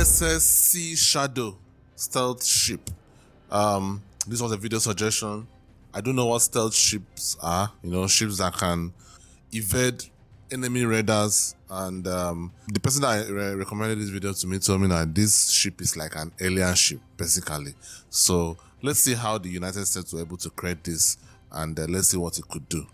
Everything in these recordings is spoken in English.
USS Sea Shadow stealth ship. This was a video suggestion. I don't know what stealth ships are. Ships that can evade enemy radars. And the person that recommended this video to me told me that this ship is like an alien ship, basically. So let's see how the United States were able to create this, and let's see what it could do.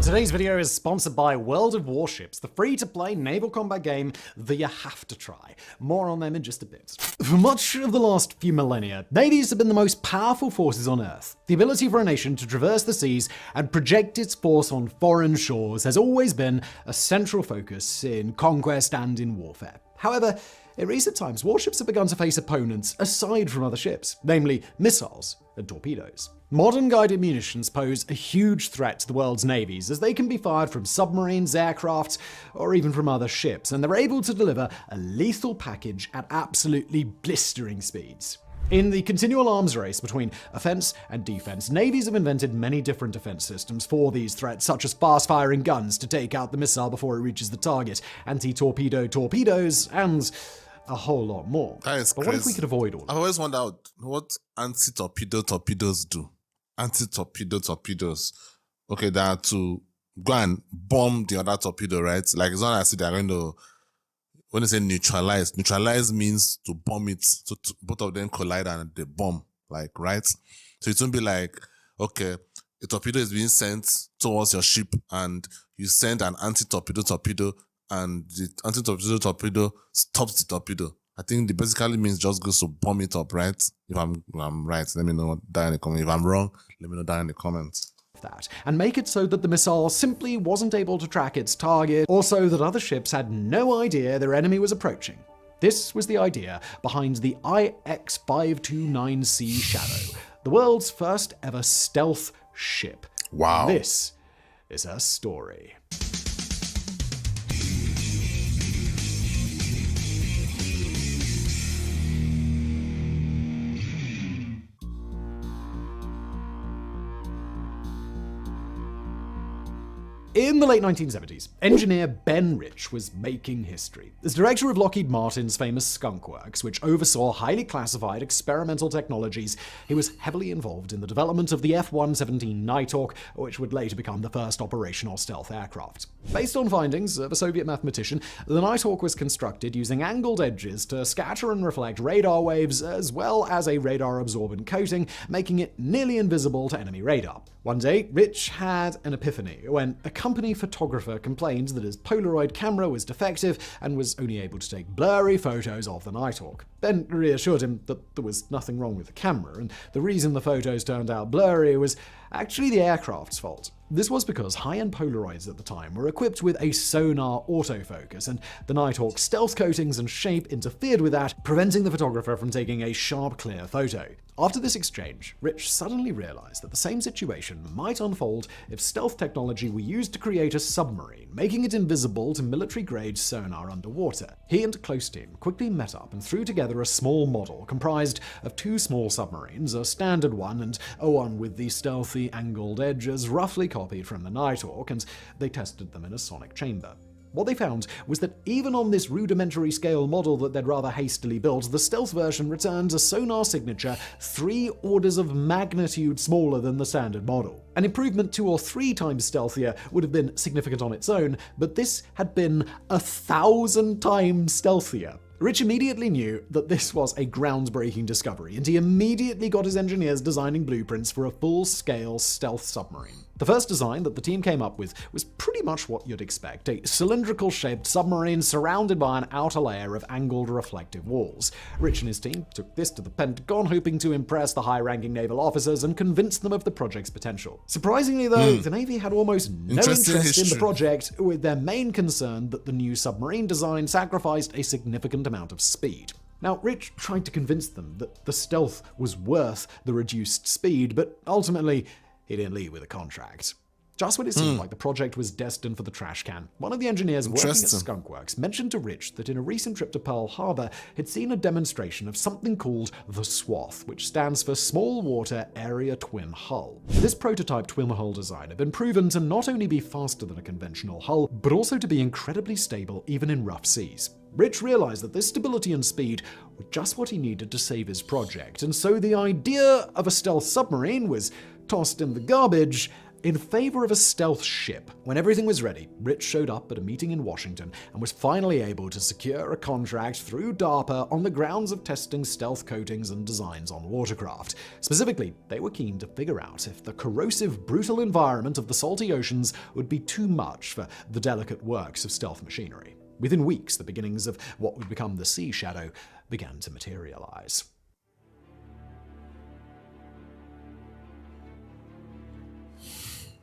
Today's video is sponsored by World of Warships, the free-to-play naval combat game that you have to try. More on them in just a bit. For much of the last few millennia, navies have been the most powerful forces on Earth. The ability for a nation to traverse the seas and project its force on foreign shores has always been a central focus in conquest and in warfare. However, in recent times, warships have begun to face opponents aside from other ships, namely missiles and torpedoes. Modern guided munitions pose a huge threat to the world's navies, as they can be fired from submarines, aircraft, or even from other ships, and they're able to deliver a lethal package at absolutely blistering speeds. In the continual arms race between offense and defense, navies have invented many different defense systems for these threats, such as fast-firing guns to take out the missile before it reaches the target, anti-torpedo torpedoes, and a whole lot more. That is but crazy. What if we could avoid all of I've always wondered what anti-torpedo torpedoes do. Anti-torpedo torpedoes. Okay, they are to go and bomb the other torpedo, right? Like, it's not as if they're going to, when they say neutralize, neutralize means to bomb it, so both of them collide and they bomb, like, right? So it won't be like, okay, a torpedo is being sent towards your ship and you send an anti-torpedo torpedo and the anti-torpedo torpedo stops the torpedo. I think it basically means just goes to bomb it up, right? If I'm right, let me know down in the comments. If I'm wrong, let me know down in the comments. That, and make it so that the missile simply wasn't able to track its target, or so that other ships had no idea their enemy was approaching. This was the idea behind the IX-529 Sea Shadow, the world's first ever stealth ship. Wow. This is her story. In the late 1970s, engineer Ben Rich was making history. As director of Lockheed Martin's famous Skunk Works, which oversaw highly classified experimental technologies, he was heavily involved in the development of the F-117 Nighthawk, which would later become the first operational stealth aircraft. Based on findings of a Soviet mathematician, the Nighthawk was constructed using angled edges to scatter and reflect radar waves, as well as a radar-absorbent coating, making it nearly invisible to enemy radar. One day, Rich had an epiphany when a company photographer complained that his Polaroid camera was defective and was only able to take blurry photos of the Nighthawk. Ben reassured him that there was nothing wrong with the camera, and the reason the photos turned out blurry was actually the aircraft's fault. This was because high-end Polaroids at the time were equipped with a sonar autofocus, and the Nighthawk's stealth coatings and shape interfered with that, preventing the photographer from taking a sharp, clear photo. After this exchange, Rich suddenly realized that the same situation might unfold if stealth technology were used to create a submarine, making it invisible to military-grade sonar underwater. He and a close team quickly met up and threw together a small model comprised of two small submarines, a standard one and a one with the stealthy angled edges roughly copied from the Nighthawk, and they tested them in a sonic chamber. What they found was that even on this rudimentary scale model that they'd rather hastily built, the stealth version returns a sonar signature 3 orders of magnitude smaller than the standard model. An improvement 2 or 3 times stealthier would have been significant on its own, but this had been 1,000 times stealthier. Rich immediately knew that this was a groundbreaking discovery, and he immediately got his engineers designing blueprints for a full-scale stealth submarine. The first design that the team came up with was pretty much what you'd expect, a cylindrical-shaped submarine surrounded by an outer layer of angled reflective walls. Rich and his team took this to the Pentagon, hoping to impress the high-ranking naval officers and convince them of the project's potential. Surprisingly, though, the Navy had almost no interest in the project, with their main concern that the new submarine design sacrificed a significant amount of speed. Now, Rich tried to convince them that the stealth was worth the reduced speed, but ultimately, he didn't leave with a contract. Just when it seemed like the project was destined for the trash can, one of the engineers working at Skunk Works mentioned to Rich that in a recent trip to Pearl Harbor, he'd seen a demonstration of something called the SWAT, which stands for Small Water Area Twin Hull. This prototype twin hull design had been proven to not only be faster than a conventional hull, but also to be incredibly stable even in rough seas. Rich realized that this stability and speed were just what he needed to save his project, and so the idea of a stealth submarine was tossed in the garbage in favor of a stealth ship. When everything was ready, Rich showed up at a meeting in Washington and was finally able to secure a contract through DARPA on the grounds of testing stealth coatings and designs on watercraft. Specifically, they were keen to figure out if the corrosive, brutal environment of the salty oceans would be too much for the delicate works of stealth machinery. Within weeks, the beginnings of what would become the Sea Shadow began to materialize.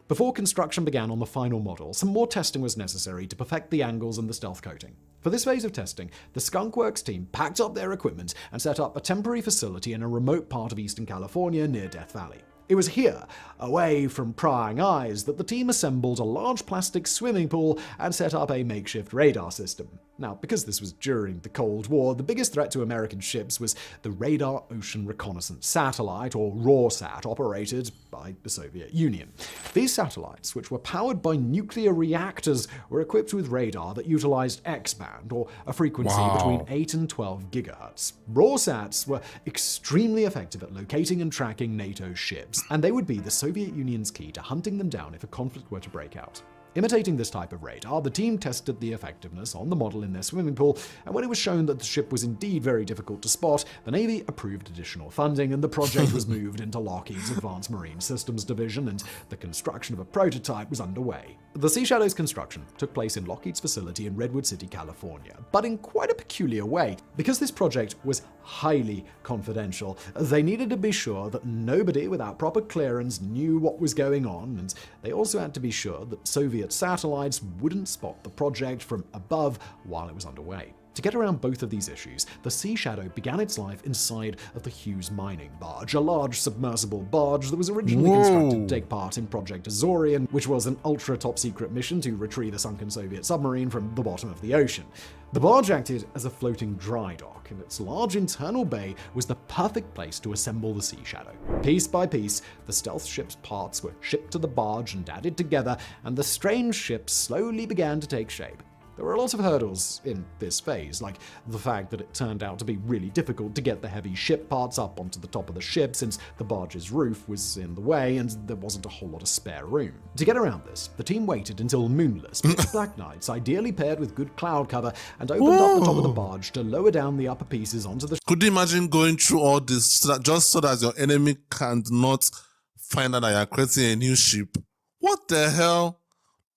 Before construction began on the final model, some more testing was necessary to perfect the angles and the stealth coating. For this phase of testing, the Skunk Works team packed up their equipment and set up a temporary facility in a remote part of Eastern California near Death Valley. It was here, away from prying eyes, that the team assembled a large plastic swimming pool and set up a makeshift radar system. Now, because this was during the Cold War, the biggest threat to American ships was the Radar Ocean Reconnaissance Satellite, or RORSAT, operated by the Soviet Union. These satellites, which were powered by nuclear reactors, were equipped with radar that utilized X-band, or a frequency between 8 and 12 gigahertz. RORSATs were extremely effective at locating and tracking NATO ships, and they would be the Soviet Union's key to hunting them down if a conflict were to break out. Imitating this type of radar, the team tested the effectiveness on the model in their swimming pool, and when it was shown that the ship was indeed very difficult to spot, the Navy approved additional funding and the project was moved into Lockheed's Advanced Marine Systems Division, and the construction of a prototype was underway. The Sea Shadow's construction took place in Lockheed's facility in Redwood City, California, but in quite a peculiar way. Because this project was highly confidential, they needed to be sure that nobody without proper clearance knew what was going on, and they also had to be sure that Soviet satellites wouldn't spot the project from above while it was underway. To get around both of these issues, the Sea Shadow began its life inside of the Hughes mining barge, a large submersible barge that was originally constructed to take part in Project Azorian, which was an ultra-top-secret mission to retrieve a sunken Soviet submarine from the bottom of the ocean. The barge acted as a floating dry dock, and its large internal bay was the perfect place to assemble the Sea Shadow. Piece by piece, the stealth ship's parts were shipped to the barge and added together, and the strange ship slowly began to take shape. There were a lot of hurdles in this phase, like the fact that it turned out to be really difficult to get the heavy ship parts up onto the top of the ship since the barge's roof was in the way and there wasn't a whole lot of spare room. To get around this, the team waited until moonless, pitch black nights, ideally paired with good cloud cover, and opened up the top of the barge to lower down the upper pieces onto the Could you imagine going through all this just so that your enemy cannot find out that you're creating a new ship? What the hell?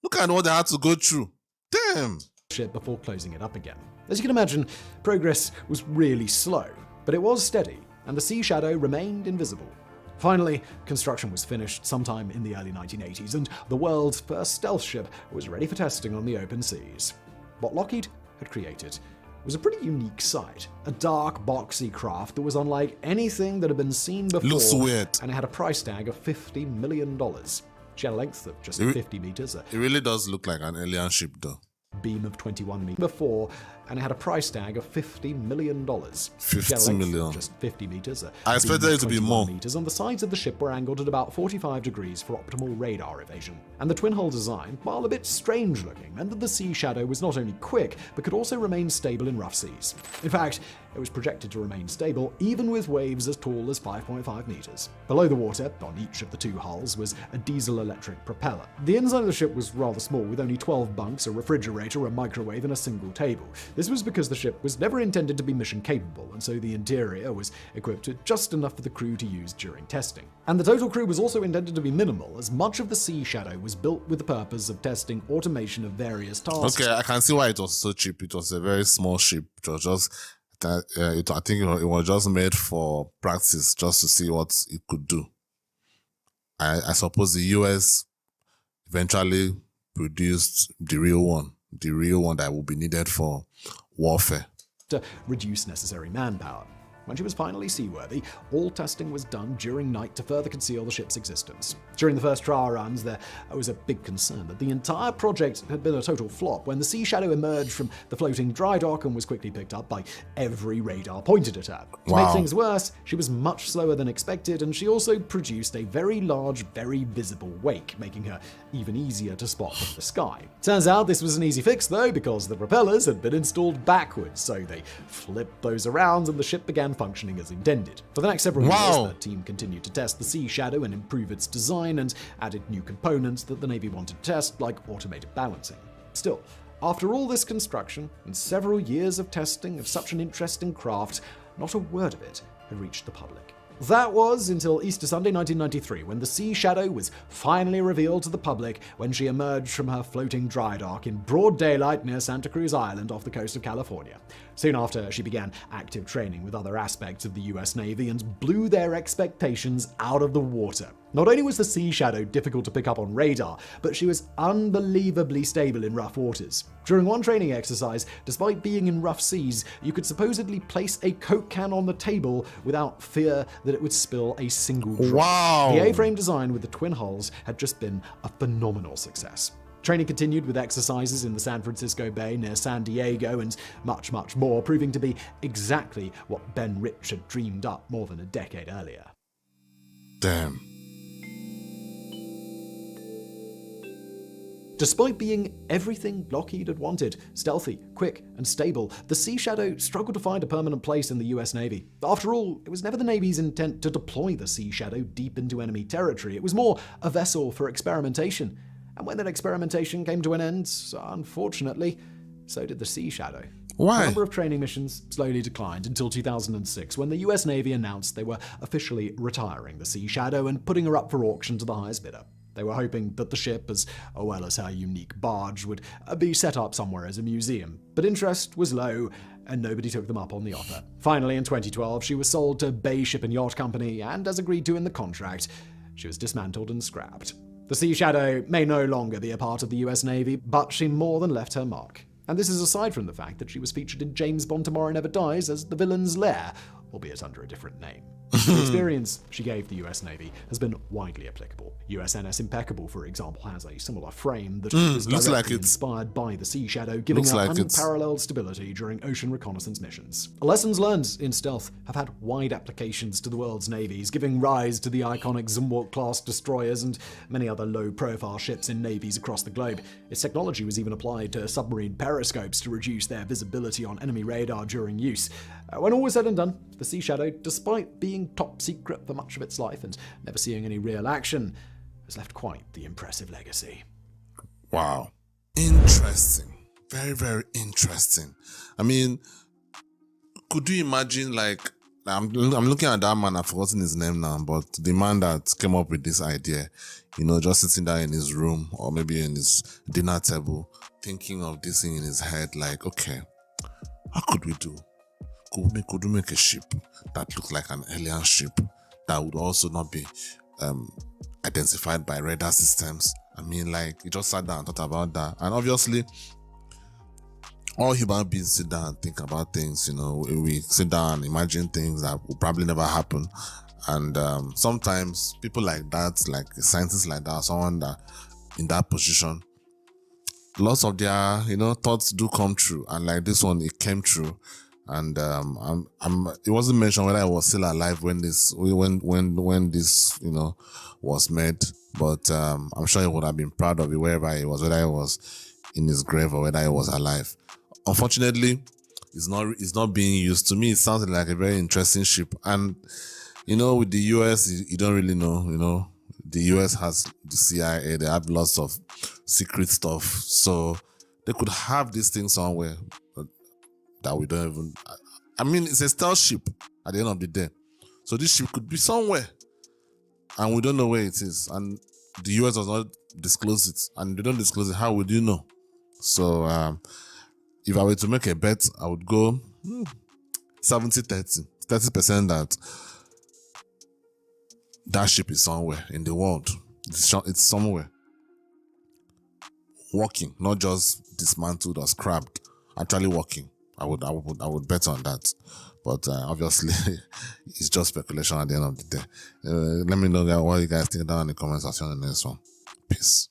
Look at what they had to go through. Damn! Ship before closing it up again. As you can imagine, progress was really slow, but it was steady, and the Sea Shadow remained invisible. Finally, construction was finished sometime in the early 1980s, and the world's first stealth ship was ready for testing on the open seas. What Lockheed had created was a pretty unique sight. A dark, boxy craft that was unlike anything that had been seen before. Looks weird. And it had a price tag of $50 million. She had a length of just 50 meters, It really does look like an alien ship, though. Beam of 21 meters before, and it had a price tag of $50 million. 50 million. Just 50 meters. I expected it to be more. Meters, and the sides of the ship were angled at about 45 degrees for optimal radar evasion. And the twin-hull design, while a bit strange looking, meant that the Sea Shadow was not only quick, but could also remain stable in rough seas. In fact, it was projected to remain stable even with waves as tall as 5.5 meters. Below the water, on each of the two hulls, was a diesel-electric propeller. The inside of the ship was rather small, with only 12 bunks, a refrigerator, a microwave, and a single table. This was because the ship was never intended to be mission capable, and so the interior was equipped with just enough for the crew to use during testing. And the total crew was also intended to be minimal, as much of the Sea Shadow was built with the purpose of testing automation of various tasks. Okay, I can see why it was so cheap. It was a very small ship. It was just I think it was just made for practice, just to see what it could do. I suppose the US eventually produced the real one that will be needed for warfare. To reduce necessary manpower. When she was finally seaworthy, all testing was done during night to further conceal the ship's existence. During the first trial runs, there was a big concern that the entire project had been a total flop when the Sea Shadow emerged from the floating dry dock and was quickly picked up by every radar pointed at her. To make things worse, she was much slower than expected, and she also produced a very large, very visible wake, making her even easier to spot from the sky. Turns out this was an easy fix though, because the propellers had been installed backwards, so they flipped those around and the ship began functioning as intended. For the next several years, the team continued to test the Sea Shadow and improve its design, and added new components that the Navy wanted to test, like automated balancing. Still, after all this construction and several years of testing of such an interesting craft, not a word of it had reached the public. That was until Easter Sunday 1993, when the Sea Shadow was finally revealed to the public when she emerged from her floating dry dock in broad daylight near Santa Cruz Island off the coast of California. Soon after, she began active training with other aspects of the US Navy and blew their expectations out of the water. Not only was the Sea Shadow difficult to pick up on radar, but she was unbelievably stable in rough waters. During one training exercise, despite being in rough seas, you could supposedly place a Coke can on the table without fear that it would spill a single drop. Wow. The A-frame design with the twin hulls had just been a phenomenal success. Training continued with exercises in the San Francisco Bay near San Diego and much, much more, proving to be exactly what Ben Rich had dreamed up more than a decade earlier. Damn. Despite being everything Lockheed had wanted, stealthy, quick, and stable, the Sea Shadow struggled to find a permanent place in the US Navy. After all, it was never the Navy's intent to deploy the Sea Shadow deep into enemy territory. It was more a vessel for experimentation. And when that experimentation came to an end, unfortunately, so did the Sea Shadow. Why? The number of training missions slowly declined until 2006, when the US Navy announced they were officially retiring the Sea Shadow and putting her up for auction to the highest bidder. They were hoping that the ship, as well as her unique barge, would be set up somewhere as a museum. But interest was low, and nobody took them up on the offer. Finally, in 2012, she was sold to Bay Ship and Yacht Company, and as agreed to in the contract, she was dismantled and scrapped. The Sea Shadow may no longer be a part of the US Navy, but she more than left her mark. And this is aside from the fact that she was featured in James Bond Tomorrow Never Dies as the villain's lair, albeit under a different name. The experience she gave the US Navy has been widely applicable. USNS Impeccable, for example, has a similar frame that is directly inspired by the Sea Shadow, giving her unparalleled stability during ocean reconnaissance missions. Lessons learned in stealth have had wide applications to the world's navies, giving rise to the iconic Zumwalt-class destroyers and many other low-profile ships in navies across the globe. Its technology was even applied to submarine periscopes to reduce their visibility on enemy radar during use. When all was said and done, the Sea Shadow, despite being top secret for much of its life and never seeing any real action, has left quite the impressive legacy. Wow. Interesting. Very, very interesting. I mean, could you imagine, like, I'm looking at that man, I've forgotten his name now, but the man that came up with this idea, just sitting there in his room or maybe in his dinner table, thinking of this thing in his head, like, okay, what could we do? Could we make a ship that looked like an alien ship that would also not be identified by radar systems? I mean, like, he just sat down and thought about that. And obviously, all human beings sit down and think about things, we sit down and imagine things that will probably never happen. And sometimes people like that, like scientists like that, someone that in that position, lots of their, thoughts do come true. And like this one, it came true. And it wasn't mentioned whether I was still alive when this was made, but I'm sure he would have been proud of it wherever he was, whether he was in his grave or whether he was alive. Unfortunately, it's not being used. To me, it sounds like a very interesting ship, and with the US, you don't really know. The US has the CIA; they have lots of secret stuff, so they could have this thing somewhere that we don't even. I mean, it's a stealth ship at the end of the day. So this ship could be somewhere and we don't know where it is. And the US does not disclose it. And they don't disclose it. How would you know? So if I were to make a bet, I would go 70-30. 30% that ship is somewhere in the world. It's somewhere. Working, not just dismantled or scrapped. Actually working. I would bet on that. But obviously, it's just speculation at the end of the day. Let me know what you guys think down in the comment section on this one. Peace.